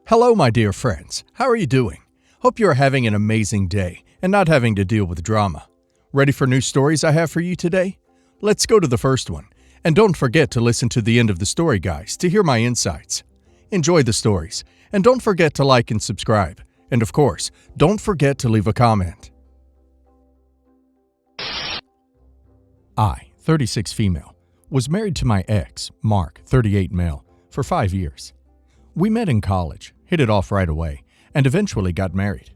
Hello, my dear friends. How are you doing? Hope you are having an amazing day and not having to deal with drama. Ready for new stories I have for you today? Let's go to the first one. And don't forget to listen to the end of the story, guys, to hear my insights. Enjoy the stories, and don't forget to like and subscribe. And of course, don't forget to leave a comment. I, 36 female, was married to my ex, Mark, 38 male, for 5 years. We met in college, hit it off right away, and eventually got married.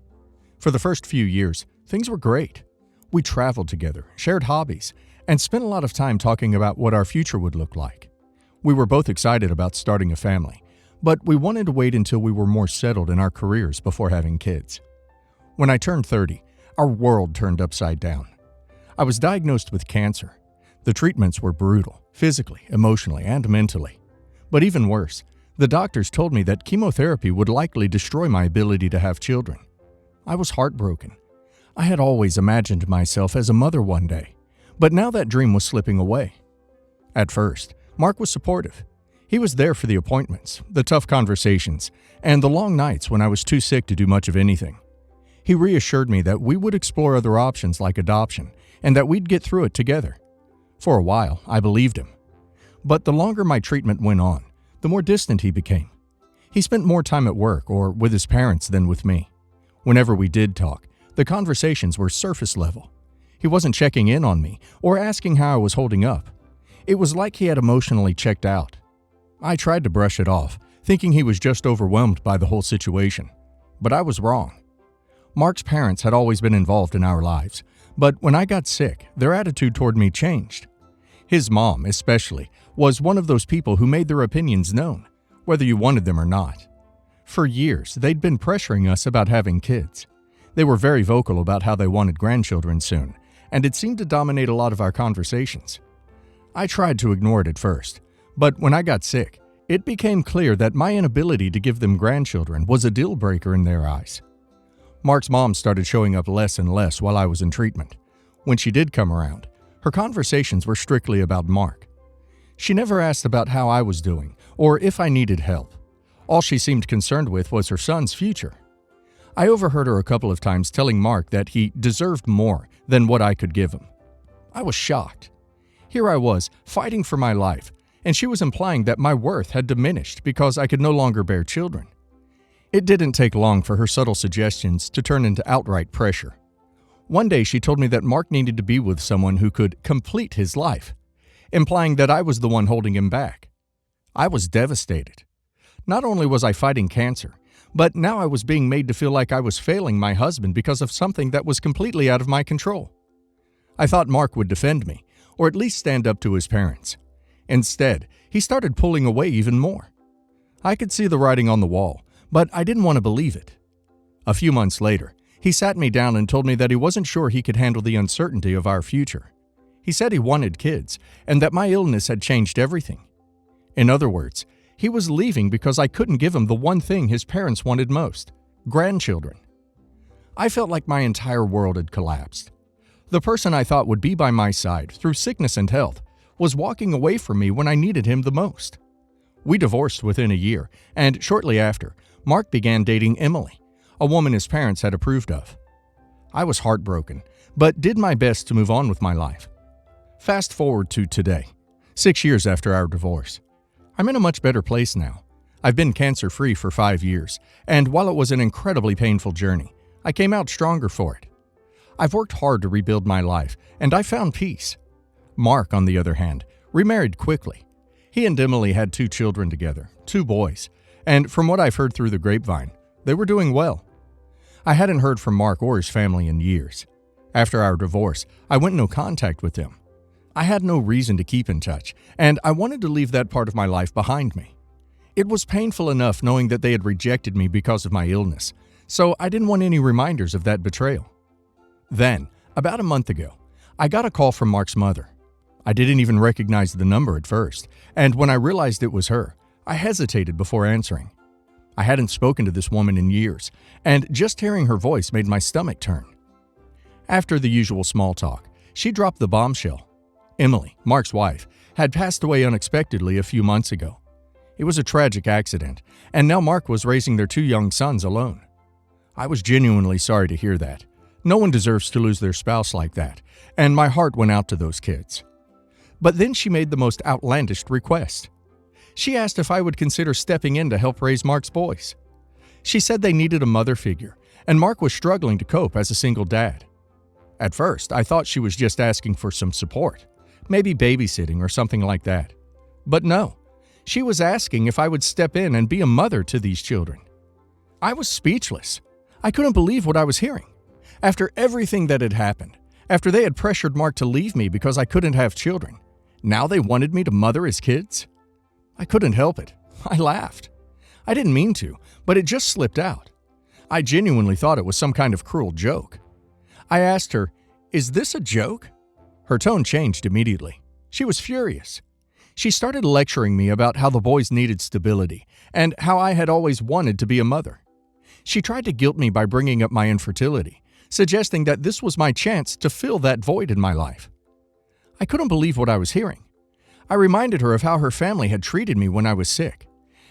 For the first few years, things were great. We traveled together, shared hobbies, and spent a lot of time talking about what our future would look like. We were both excited about starting a family, but we wanted to wait until we were more settled in our careers before having kids. When I turned 30, our world turned upside down. I was diagnosed with cancer. The treatments were brutal, physically, emotionally, and mentally. But even worse, the doctors told me that chemotherapy would likely destroy my ability to have children. I was heartbroken. I had always imagined myself as a mother one day, but now that dream was slipping away. At first, Mark was supportive. He was there for the appointments, the tough conversations, and the long nights when I was too sick to do much of anything. He reassured me that we would explore other options like adoption and that we'd get through it together. For a while, I believed him. But the longer my treatment went on, the more distant he became. He spent more time at work or with his parents than with me. Whenever we did talk, the conversations were surface level. He wasn't checking in on me or asking how I was holding up. It was like he had emotionally checked out. I tried to brush it off, thinking he was just overwhelmed by the whole situation. But I was wrong. Mark's parents had always been involved in our lives, but when I got sick, their attitude toward me changed. His mom, especially, was one of those people who made their opinions known, whether you wanted them or not. For years, they'd been pressuring us about having kids. They were very vocal about how they wanted grandchildren soon, and it seemed to dominate a lot of our conversations. I tried to ignore it at first, but when I got sick, it became clear that my inability to give them grandchildren was a deal breaker in their eyes. Mark's mom started showing up less and less while I was in treatment. When she did come around, her conversations were strictly about Mark. She never asked about how I was doing or if I needed help. All she seemed concerned with was her son's future. I overheard her a couple of times telling Mark that he deserved more than what I could give him. I was shocked. Here I was, fighting for my life, and she was implying that my worth had diminished because I could no longer bear children. It didn't take long for her subtle suggestions to turn into outright pressure. One day she told me that Mark needed to be with someone who could complete his life, implying that I was the one holding him back. I was devastated. Not only was I fighting cancer, but now I was being made to feel like I was failing my husband because of something that was completely out of my control. I thought Mark would defend me, or at least stand up to his parents. Instead, he started pulling away even more. I could see the writing on the wall, but I didn't want to believe it. A few months later, he sat me down and told me that he wasn't sure he could handle the uncertainty of our future. He said he wanted kids, and that my illness had changed everything. In other words, he was leaving because I couldn't give him the one thing his parents wanted most: grandchildren. I felt like my entire world had collapsed. The person I thought would be by my side through sickness and health was walking away from me when I needed him the most. We divorced within a year, and shortly after, Mark began dating Emily, a woman his parents had approved of. I was heartbroken, but did my best to move on with my life. Fast forward to today, 6 years after our divorce. I'm in a much better place now. I've been cancer-free for 5 years, and while it was an incredibly painful journey, I came out stronger for it. I've worked hard to rebuild my life, and I found peace. Mark, on the other hand, remarried quickly. He and Emily had 2 children together, 2 boys, and from what I've heard through the grapevine, they were doing well. I hadn't heard from Mark or his family in years. After our divorce, I went no contact with them. I had no reason to keep in touch, and I wanted to leave that part of my life behind me. It was painful enough knowing that they had rejected me because of my illness, so I didn't want any reminders of that betrayal. Then, about a month ago, I got a call from Mark's mother. I didn't even recognize the number at first, and when I realized it was her, I hesitated before answering. I hadn't spoken to this woman in years, and just hearing her voice made my stomach turn. After the usual small talk, she dropped the bombshell. Emily, Mark's wife, had passed away unexpectedly a few months ago. It was a tragic accident, and now Mark was raising their 2 young sons alone. I was genuinely sorry to hear that. No one deserves to lose their spouse like that, and my heart went out to those kids. But then she made the most outlandish request. She asked if I would consider stepping in to help raise Mark's boys. She said they needed a mother figure, and Mark was struggling to cope as a single dad. At first, I thought she was just asking for some support, maybe babysitting or something like that. But no, she was asking if I would step in and be a mother to these children. I was speechless. I couldn't believe what I was hearing. After everything that had happened, after they had pressured Mark to leave me because I couldn't have children, now they wanted me to mother his kids? I couldn't help it. I laughed. I didn't mean to, but it just slipped out. I genuinely thought it was some kind of cruel joke. I asked her, "Is this a joke?" Her tone changed immediately. She was furious. She started lecturing me about how the boys needed stability and how I had always wanted to be a mother. She tried to guilt me by bringing up my infertility, suggesting that this was my chance to fill that void in my life. I couldn't believe what I was hearing. I reminded her of how her family had treated me when I was sick,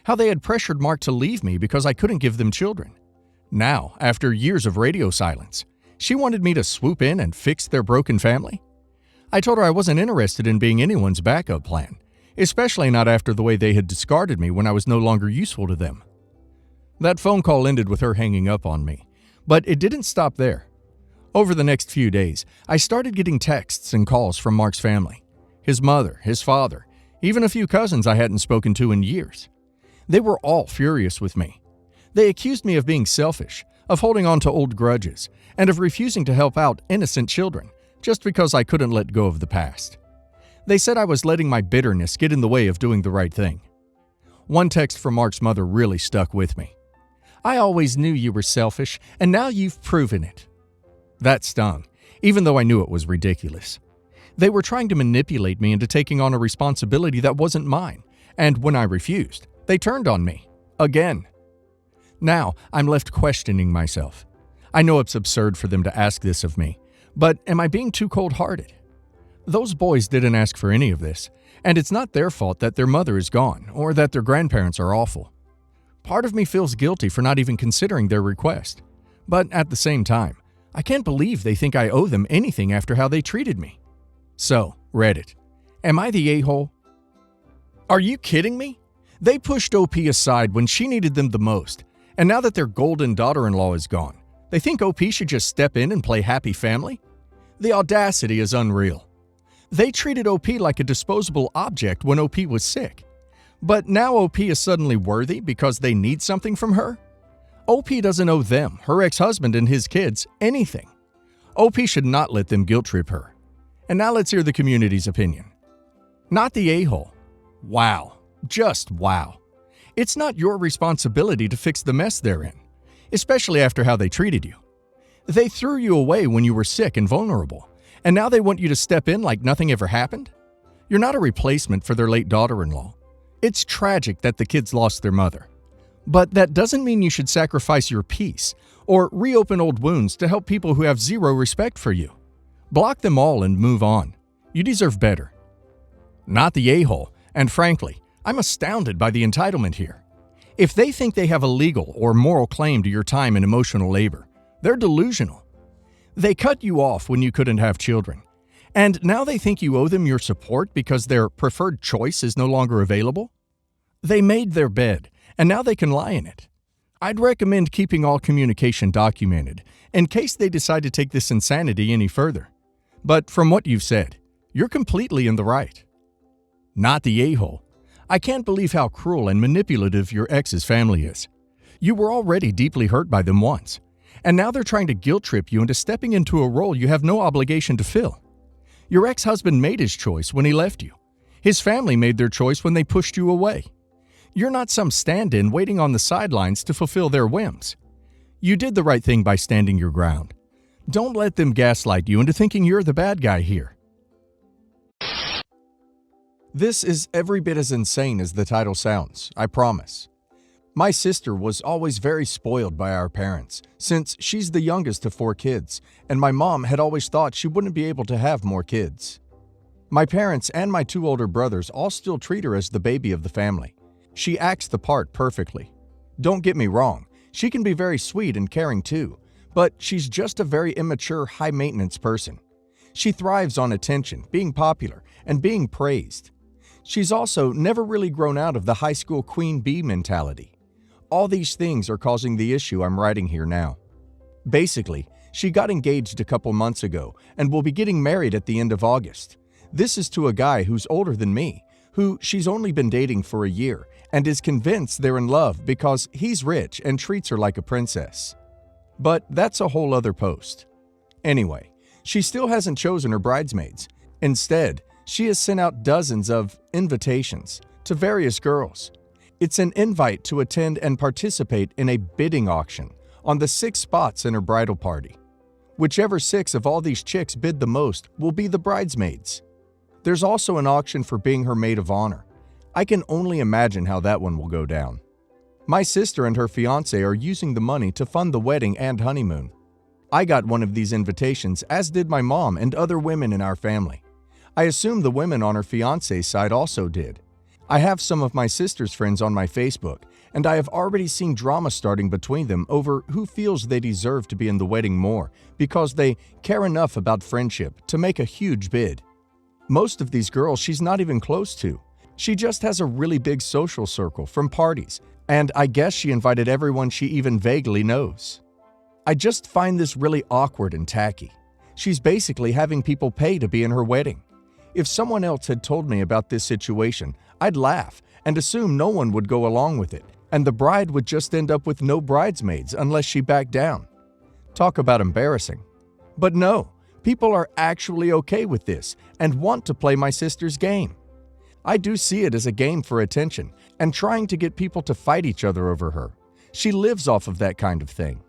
how they had pressured Mark to leave me because I couldn't give them children. Now, after years of radio silence, she wanted me to swoop in and fix their broken family. I told her I wasn't interested in being anyone's backup plan, especially not after the way they had discarded me when I was no longer useful to them. That phone call ended with her hanging up on me, but it didn't stop there. Over the next few days, I started getting texts and calls from Mark's family. His mother, his father, even a few cousins I hadn't spoken to in years. They were all furious with me. They accused me of being selfish, of holding on to old grudges, and of refusing to help out innocent children just because I couldn't let go of the past. They said I was letting my bitterness get in the way of doing the right thing. One text from Mark's mother really stuck with me. "I always knew you were selfish, and now you've proven it." That stung, even though I knew it was ridiculous. They were trying to manipulate me into taking on a responsibility that wasn't mine, and when I refused, they turned on me. Again. Now, I'm left questioning myself. I know it's absurd for them to ask this of me, but am I being too cold-hearted? Those boys didn't ask for any of this, and it's not their fault that their mother is gone or that their grandparents are awful. Part of me feels guilty for not even considering their request, but at the same time, I can't believe they think I owe them anything after how they treated me. So, Reddit, am I the a-hole? Are you kidding me? They pushed OP aside when she needed them the most, and now that their golden daughter-in-law is gone, they think OP should just step in and play happy family? The audacity is unreal. They treated OP like a disposable object when OP was sick. But now OP is suddenly worthy because they need something from her? OP doesn't owe them, her ex-husband and his kids, anything. OP should not let them guilt-trip her. And now let's hear the community's opinion. Not the a-hole. Wow. Just wow. It's not your responsibility to fix the mess they're in, especially after how they treated you. They threw you away when you were sick and vulnerable, and now they want you to step in like nothing ever happened? You're not a replacement for their late daughter-in-law. It's tragic that the kids lost their mother. But that doesn't mean you should sacrifice your peace or reopen old wounds to help people who have zero respect for you. Block them all and move on. You deserve better. Not the a-hole, and frankly, I'm astounded by the entitlement here. If they think they have a legal or moral claim to your time and emotional labor, they're delusional. They cut you off when you couldn't have children, and now they think you owe them your support because their preferred choice is no longer available? They made their bed, and now they can lie in it. I'd recommend keeping all communication documented in case they decide to take this insanity any further. But from what you've said, you're completely in the right. Not the a-hole. I can't believe how cruel and manipulative your ex's family is. You were already deeply hurt by them once, and now they're trying to guilt-trip you into stepping into a role you have no obligation to fill. Your ex-husband made his choice when he left you. His family made their choice when they pushed you away. You're not some stand-in waiting on the sidelines to fulfill their whims. You did the right thing by standing your ground. Don't let them gaslight you into thinking you're the bad guy here. This is every bit as insane as the title sounds, I promise. My sister was always very spoiled by our parents, since she's the youngest of 4 kids, and my mom had always thought she wouldn't be able to have more kids. My parents and my 2 older brothers all still treat her as the baby of the family, She acts the part perfectly. Don't get me wrong, she can be very sweet and caring too, but she's just a very immature, high-maintenance person. She thrives on attention, being popular, and being praised. She's also never really grown out of the high school queen bee mentality. All these things are causing the issue I'm writing here now. Basically, she got engaged a couple months ago and will be getting married at the end of August. This is to a guy who's older than me, who she's only been dating for a year and is convinced they're in love because he's rich and treats her like a princess. But that's a whole other post. Anyway, she still hasn't chosen her bridesmaids. Instead, she has sent out dozens of invitations to various girls. It's an invite to attend and participate in a bidding auction on the 6 spots in her bridal party. Whichever 6 of all these chicks bid the most will be the bridesmaids. There's also an auction for being her maid of honor. I can only imagine how that one will go down. My sister and her fiancé are using the money to fund the wedding and honeymoon. I got one of these invitations, as did my mom and other women in our family. I assume the women on her fiancé's side also did. I have some of my sister's friends on my Facebook, and I have already seen drama starting between them over who feels they deserve to be in the wedding more because they care enough about friendship to make a huge bid. Most of these girls she's not even close to. She just has a really big social circle from parties, and I guess she invited everyone she even vaguely knows. I just find this really awkward and tacky. She's basically having people pay to be in her wedding. If someone else had told me about this situation, I'd laugh and assume no one would go along with it, and the bride would just end up with no bridesmaids unless she backed down. Talk about embarrassing. But no, people are actually okay with this and want to play my sister's game. I do see it as a game for attention and trying to get people to fight each other over her. She lives off of that kind of thing.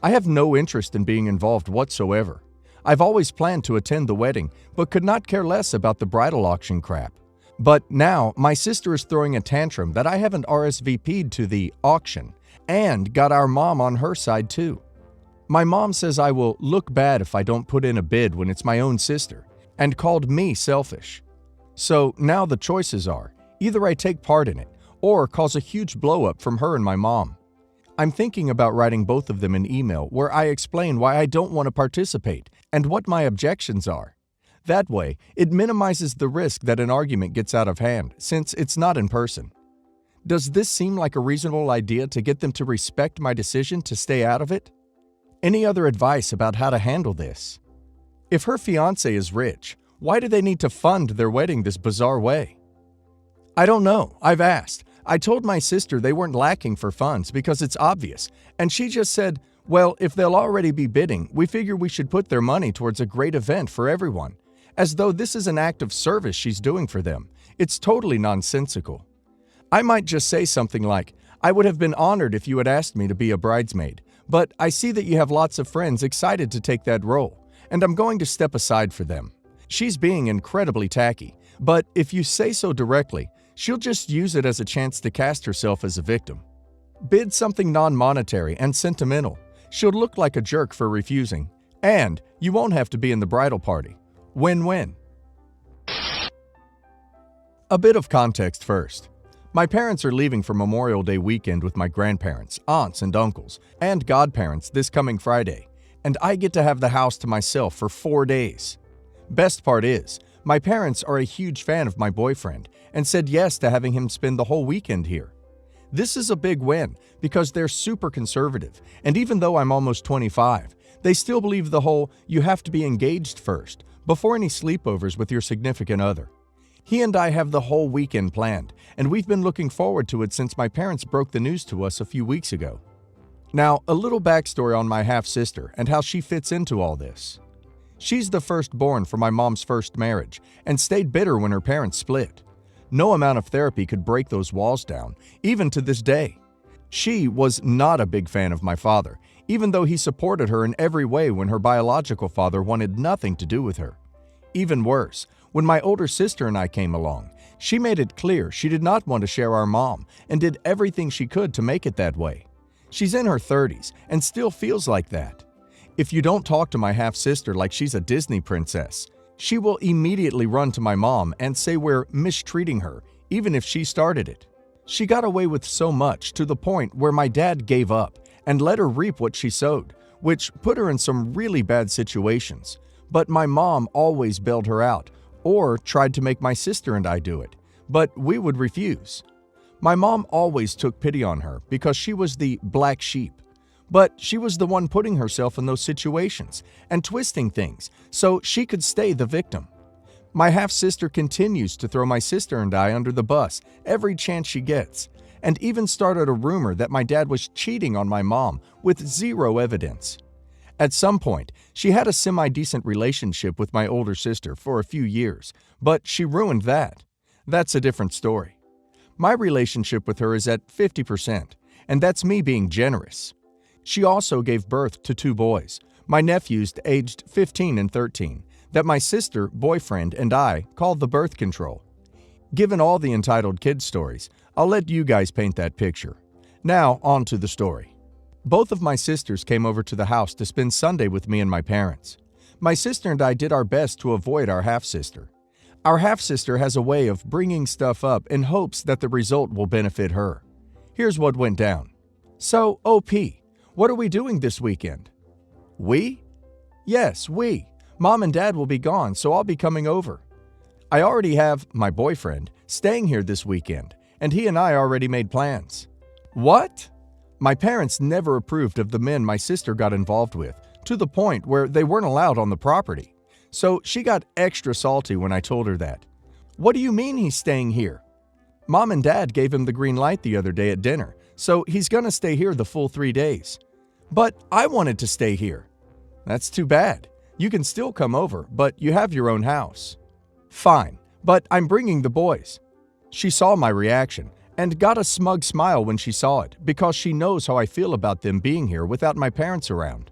I have no interest in being involved whatsoever. I've always planned to attend the wedding, but could not care less about the bridal auction crap. But now, my sister is throwing a tantrum that I haven't RSVP'd to the auction and got our mom on her side too. My mom says I will look bad if I don't put in a bid when it's my own sister, and called me selfish. So now the choices are, either I take part in it or cause a huge blow-up from her and my mom. I'm thinking about writing both of them an email where I explain why I don't want to participate and what my objections are. That way, it minimizes the risk that an argument gets out of hand, since it's not in person. Does this seem like a reasonable idea to get them to respect my decision to stay out of it? Any other advice about how to handle this? If her fiancé is rich, why do they need to fund their wedding this bizarre way? I don't know. I've asked. I told my sister they weren't lacking for funds because it's obvious, and she just said, well, if they'll already be bidding, we figure we should put their money towards a great event for everyone, as though this is an act of service she's doing for them. It's totally nonsensical. I might just say something like, I would have been honored if you had asked me to be a bridesmaid, but I see that you have lots of friends excited to take that role, and I'm going to step aside for them. She's being incredibly tacky, but if you say so directly, she'll just use it as a chance to cast herself as a victim. Bid something non-monetary and sentimental. She'll look like a jerk for refusing, and you won't have to be in the bridal party. Win-win. A bit of context first. My parents are leaving for Memorial Day weekend with my grandparents, aunts and uncles, and godparents this coming Friday, and I get to have the house to myself for 4 days. Best part is, my parents are a huge fan of my boyfriend and said yes to having him spend the whole weekend here. This is a big win because they're super conservative, and even though I'm almost 25, they still believe the whole you have to be engaged first before any sleepovers with your significant other. He and I have the whole weekend planned, and we've been looking forward to it since my parents broke the news to us a few weeks ago. Now, a little backstory on my half-sister and how she fits into all this. She's the firstborn from my mom's first marriage and stayed bitter when her parents split. No amount of therapy could break those walls down, even to this day. She was not a big fan of my father, even though he supported her in every way when her biological father wanted nothing to do with her. Even worse, when my older sister and I came along, she made it clear she did not want to share our mom and did everything she could to make it that way. She's in her 30s and still feels like that. If you don't talk to my half-sister like she's a Disney princess, she will immediately run to my mom and say we're mistreating her, even if she started it. She got away with so much to the point where my dad gave up and let her reap what she sowed, which put her in some really bad situations. But my mom always bailed her out or tried to make my sister and I do it, but we would refuse. My mom always took pity on her because she was the black sheep. But she was the one putting herself in those situations and twisting things so she could stay the victim. My half-sister continues to throw my sister and I under the bus every chance she gets, and even started a rumor that my dad was cheating on my mom with zero evidence. At some point, she had a semi-decent relationship with my older sister for a few years, but she ruined that. That's a different story. My relationship with her is at 50%, and that's me being generous. She also gave birth to 2 boys, my nephews aged 15 and 13, that my sister, boyfriend, and I called the birth control. Given all the entitled kid stories, I'll let you guys paint that picture. Now, on to the story. Both of my sisters came over to the house to spend Sunday with me and my parents. My sister and I did our best to avoid our half-sister. Our half-sister has a way of bringing stuff up in hopes that the result will benefit her. Here's what went down. So, OP, what are we doing this weekend? We? Yes, we. Mom and Dad will be gone, so I'll be coming over. I already have my boyfriend staying here this weekend, and he and I already made plans. What? My parents never approved of the men my sister got involved with, to the point where they weren't allowed on the property. So she got extra salty when I told her that. What do you mean he's staying here? Mom and Dad gave him the green light the other day at dinner, so he's gonna stay here the full 3 days. But I wanted to stay here. That's too bad. You can still come over, but you have your own house. Fine, but I'm bringing the boys. She saw my reaction and got a smug smile when she saw it because she knows how I feel about them being here without my parents around.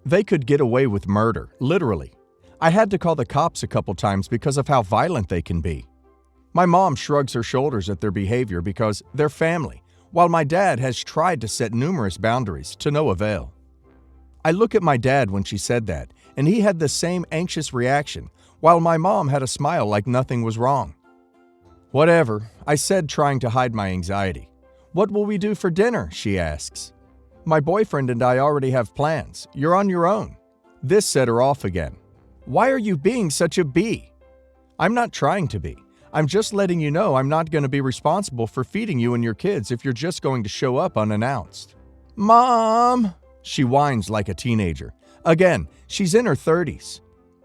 They could get away with murder, literally. I had to call the cops a couple times because of how violent they can be. My mom shrugs her shoulders at their behavior because they're family, while my dad has tried to set numerous boundaries to no avail. I look at my dad when she said that, and he had the same anxious reaction, while my mom had a smile like nothing was wrong. Whatever, I said, trying to hide my anxiety. What will we do for dinner? She asks. My boyfriend and I already have plans. You're on your own. This set her off again. Why are you being such a bee? I'm not trying to be. I'm just letting you know I'm not going to be responsible for feeding you and your kids if you're just going to show up unannounced. Mom! She whines like a teenager. Again, she's in her 30s.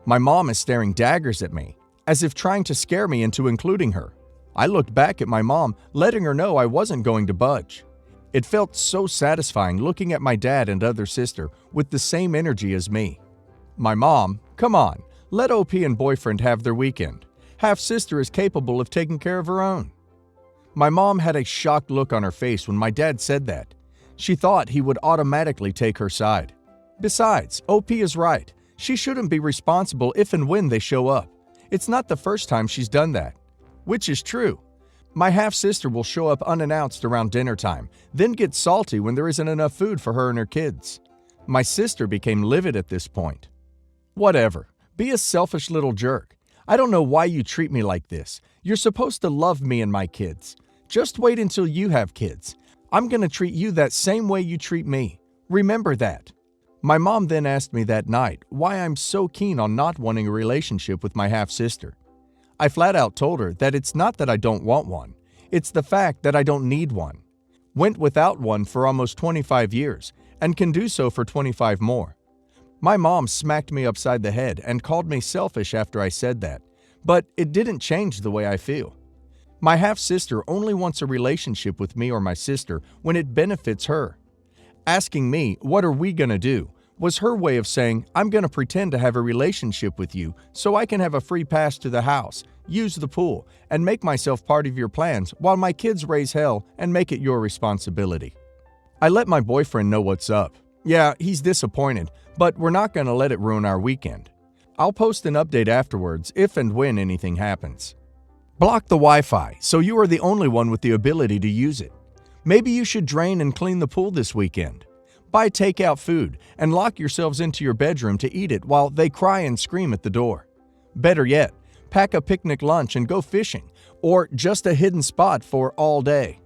My mom is staring daggers at me, as if trying to scare me into including her. I looked back at my mom, letting her know I wasn't going to budge. It felt so satisfying looking at my dad and other sister with the same energy as me. My mom, come on, let OP and boyfriend have their weekend. Half-sister is capable of taking care of her own. My mom had a shocked look on her face when my dad said that. She thought he would automatically take her side. Besides, OP is right. She shouldn't be responsible if and when they show up. It's not the first time she's done that. Which is true. My half-sister will show up unannounced around dinner time, then get salty when there isn't enough food for her and her kids. My sister became livid at this point. Whatever. Be a selfish little jerk. I don't know why you treat me like this. You're supposed to love me and my kids. Just wait until you have kids. I'm going to treat you that same way you treat me. Remember that. My mom then asked me that night why I'm so keen on not wanting a relationship with my half-sister. I flat out told her that it's not that I don't want one. It's the fact that I don't need one. Went without one for almost 25 years and can do so for 25 more. My mom smacked me upside the head and called me selfish after I said that, but it didn't change the way I feel. My half-sister only wants a relationship with me or my sister when it benefits her. Asking me, what are we gonna do, was her way of saying, I'm gonna pretend to have a relationship with you so I can have a free pass to the house, use the pool, and make myself part of your plans while my kids raise hell and make it your responsibility. I let my boyfriend know what's up. Yeah, he's disappointed, but we're not gonna let it ruin our weekend. I'll post an update afterwards if and when anything happens. Block the Wi-Fi so you are the only one with the ability to use it. Maybe you should drain and clean the pool this weekend. Buy takeout food and lock yourselves into your bedroom to eat it while they cry and scream at the door. Better yet, pack a picnic lunch and go fishing, or just a hidden spot for all day.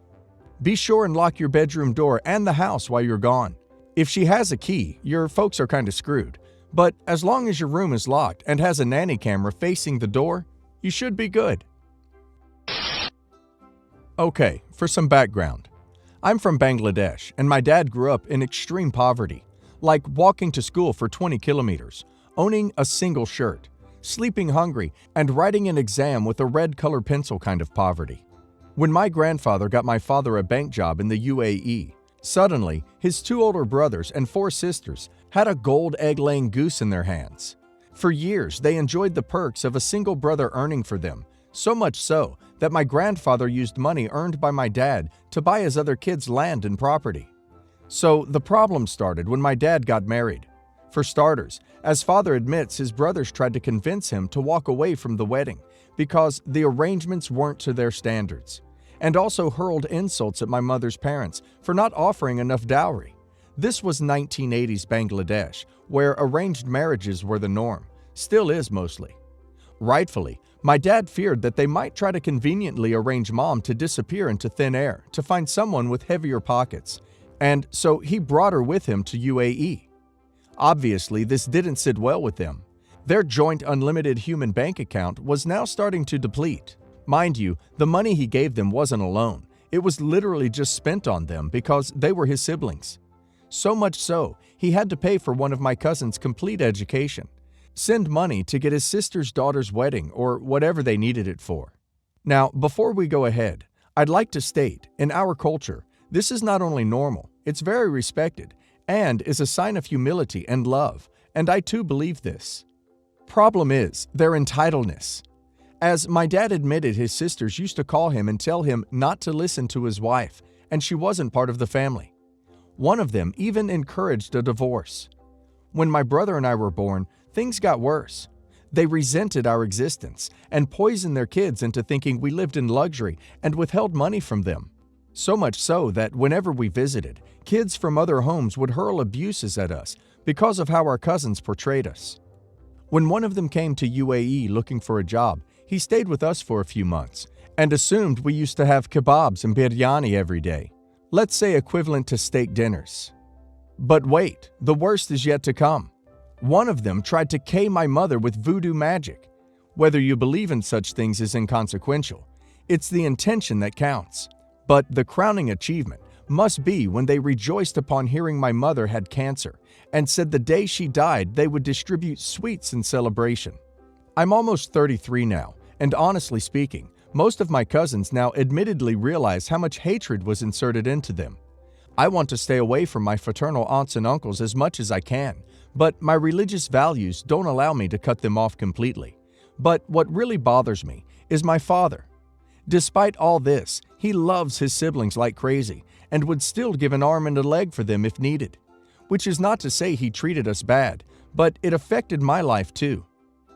Be sure and lock your bedroom door and the house while you're gone. If she has a key, your folks are kind of screwed. But as long as your room is locked and has a nanny camera facing the door, you should be good. Okay, for some background. I'm from Bangladesh, and my dad grew up in extreme poverty, like walking to school for 20 kilometers, owning a single shirt, sleeping hungry, and writing an exam with a red color pencil kind of poverty. When my grandfather got my father a bank job in the UAE, suddenly his 2 older brothers and 4 sisters had a gold egg-laying goose in their hands. For years, they enjoyed the perks of a single brother earning for them, so much so that my grandfather used money earned by my dad to buy his other kids land and property. So the problem started when my dad got married. For starters, as father admits, his brothers tried to convince him to walk away from the wedding because the arrangements weren't to their standards, and also hurled insults at my mother's parents for not offering enough dowry. This was 1980s Bangladesh, where arranged marriages were the norm, still is mostly. Rightfully, my dad feared that they might try to conveniently arrange mom to disappear into thin air to find someone with heavier pockets, and so he brought her with him to UAE. Obviously, this didn't sit well with them. Their joint unlimited human bank account was now starting to deplete. Mind you, the money he gave them wasn't a loan. It was literally just spent on them because they were his siblings. So much so, he had to pay for one of my cousin's complete education, send money to get his sister's daughter's wedding or whatever they needed it for. Now, before we go ahead, I'd like to state, in our culture, this is not only normal, it's very respected, and is a sign of humility and love, and I too believe this. Problem is their entitledness. As my dad admitted, his sisters used to call him and tell him not to listen to his wife, and she wasn't part of the family. One of them even encouraged a divorce. When my brother and I were born, things got worse. They resented our existence and poisoned their kids into thinking we lived in luxury and withheld money from them. So much so that whenever we visited, kids from other homes would hurl abuses at us because of how our cousins portrayed us. When one of them came to UAE looking for a job, he stayed with us for a few months and assumed we used to have kebabs and biryani every day, let's say equivalent to steak dinners. But wait, the worst is yet to come. One of them tried to K my mother with voodoo magic. Whether you believe in such things is inconsequential. It's the intention that counts. But the crowning achievement must be when they rejoiced upon hearing my mother had cancer and said the day she died they would distribute sweets in celebration. I'm almost 33 now, and honestly speaking, most of my cousins now admittedly realize how much hatred was inserted into them. I want to stay away from my fraternal aunts and uncles as much as I can, but my religious values don't allow me to cut them off completely. But what really bothers me is my father. Despite all this, he loves his siblings like crazy and would still give an arm and a leg for them if needed. Which is not to say he treated us bad, but it affected my life too.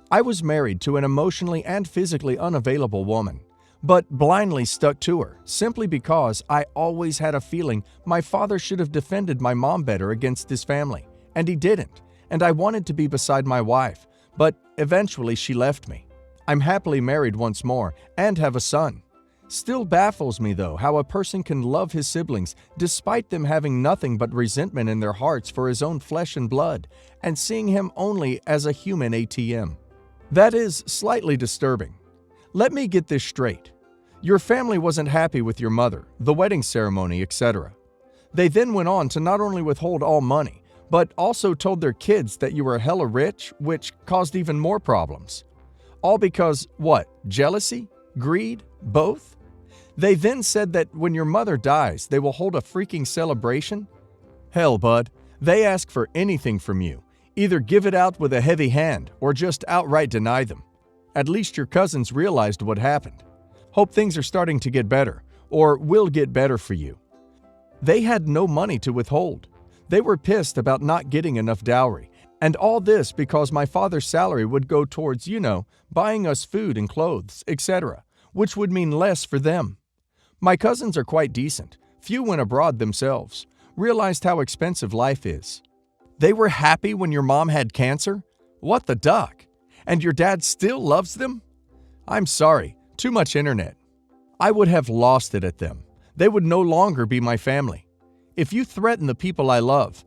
I was married to an emotionally and physically unavailable woman, but blindly stuck to her simply because I always had a feeling my father should have defended my mom better against his family, and he didn't, and I wanted to be beside my wife, but eventually she left me. I'm happily married once more and have a son. Still baffles me though how a person can love his siblings despite them having nothing but resentment in their hearts for his own flesh and blood and seeing him only as a human ATM. That is slightly disturbing. Let me get this straight. Your family wasn't happy with your mother, the wedding ceremony, etc. They then went on to not only withhold all money, but also told their kids that you were hella rich, which caused even more problems. All because, what, jealousy? Greed? Both? They then said that when your mother dies, they will hold a freaking celebration? Hell, bud, they ask for anything from you. Either give it out with a heavy hand or just outright deny them. At least your cousins realized what happened. Hope things are starting to get better, or will get better for you. They had no money to withhold. They were pissed about not getting enough dowry, and all this because my father's salary would go towards, buying us food and clothes, etc., which would mean less for them. My cousins are quite decent. Few went abroad themselves, realized how expensive life is. They were happy when your mom had cancer? What the duck? And your dad still loves them? I'm sorry, too much internet. I would have lost it at them. they would no longer be my family. If you threaten the people I love,